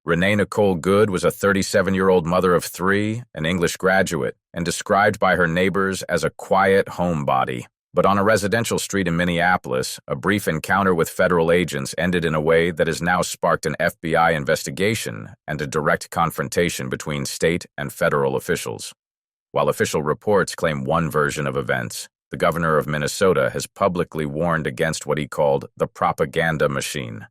Renee Nicole Good was a 37-year-old mother of three, an English graduate, and described by her neighbors as a quiet homebody. But on a residential street in Minneapolis, a brief encounter with federal agents ended in a way that has now sparked an FBI investigation and a direct confrontation between state and federal officials. While official reports claim one version of events, the governor of Minnesota has publicly warned against what he called the propaganda machine.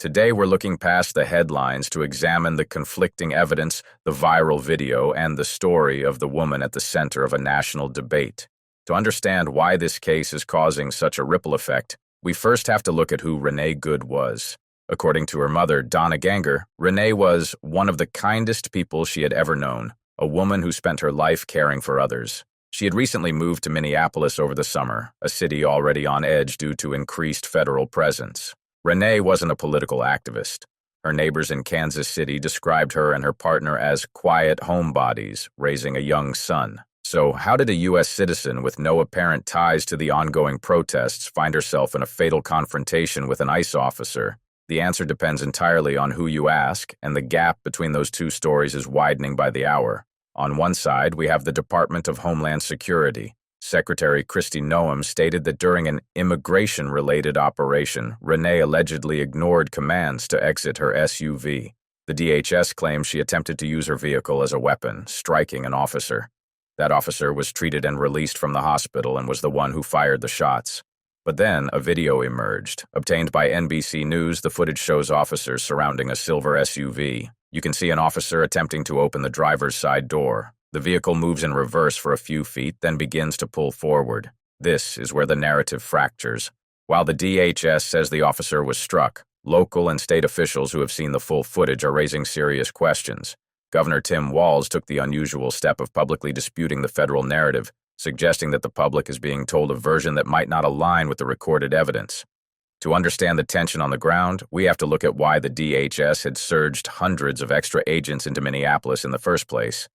Today, we're looking past the headlines to examine the conflicting evidence, the viral video, and the story of the woman at the center of a national debate. To understand why this case is causing such a ripple effect, we first have to look at who Renee Good was. According to her mother, Donna Ganger, Renee was one of the kindest people she had ever known, a woman who spent her life caring for others. She had recently moved to Minneapolis over the summer, a city already on edge due to increased federal presence. Renee wasn't a political activist. Her neighbors in Kansas City described her and her partner as quiet homebodies, raising a young son. So how did a U.S. citizen with no apparent ties to the ongoing protests find herself in a fatal confrontation with an ICE officer? The answer depends entirely on who you ask, and the gap between those two stories is widening by the hour. On one side, we have the Department of Homeland Security. Secretary Kristi Noem stated that during an immigration-related operation, Renee allegedly ignored commands to exit her SUV. The DHS claims she attempted to use her vehicle as a weapon, striking an officer. That officer was treated and released from the hospital and was the one who fired the shots. But then a video emerged. Obtained by NBC News, the footage shows officers surrounding a silver SUV. You can see an officer attempting to open the driver's side door. The vehicle moves in reverse for a few feet, then begins to pull forward. This is where the narrative fractures. While the DHS says the officer was struck, local and state officials who have seen the full footage are raising serious questions. Governor Tim Walz took the unusual step of publicly disputing the federal narrative, suggesting that the public is being told a version that might not align with the recorded evidence. To understand the tension on the ground, we have to look at why the DHS had surged hundreds of extra agents into Minneapolis in the first place.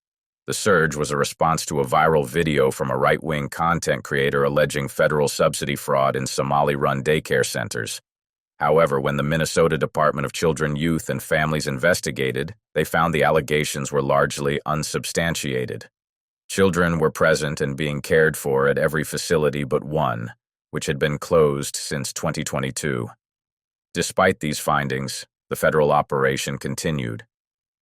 The surge was a response to a viral video from a right-wing content creator alleging federal subsidy fraud in Somali-run daycare centers. However, when the Minnesota Department of Children, Youth, and Families investigated, they found the allegations were largely unsubstantiated. Children were present and being cared for at every facility but one, which had been closed since 2022. Despite these findings, the federal operation continued.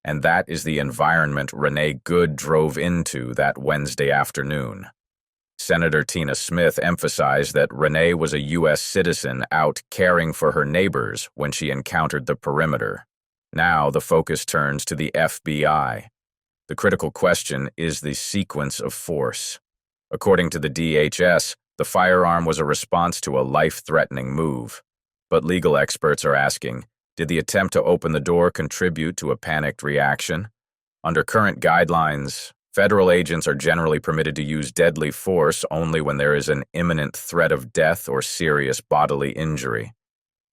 And that is the environment Renee Good drove into that Wednesday afternoon. Senator Tina Smith emphasized that Renee was a U.S. citizen out caring for her neighbors when she encountered the perimeter. Now the focus turns to the FBI. The critical question is the sequence of force. According to the DHS, the firearm was a response to a life-threatening move. But legal experts are asking, did the attempt to open the door contribute to a panicked reaction? Under current guidelines, federal agents are generally permitted to use deadly force only when there is an imminent threat of death or serious bodily injury.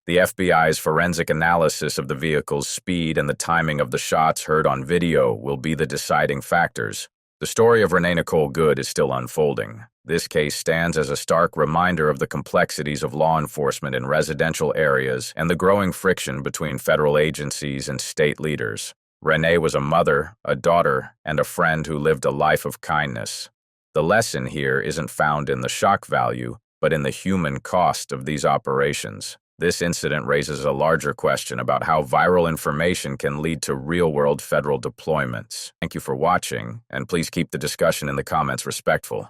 The FBI's forensic analysis of the vehicle's speed and the timing of the shots heard on video will be the deciding factors. The story of Renee Nicole Good is still unfolding. This case stands as a stark reminder of the complexities of law enforcement in residential areas and the growing friction between federal agencies and state leaders. Renee was a mother, a daughter, and a friend who lived a life of kindness. The lesson here isn't found in the shock value, but in the human cost of these operations. This incident raises a larger question about how viral information can lead to real-world federal deployments. Thank you for watching, and please keep the discussion in the comments respectful.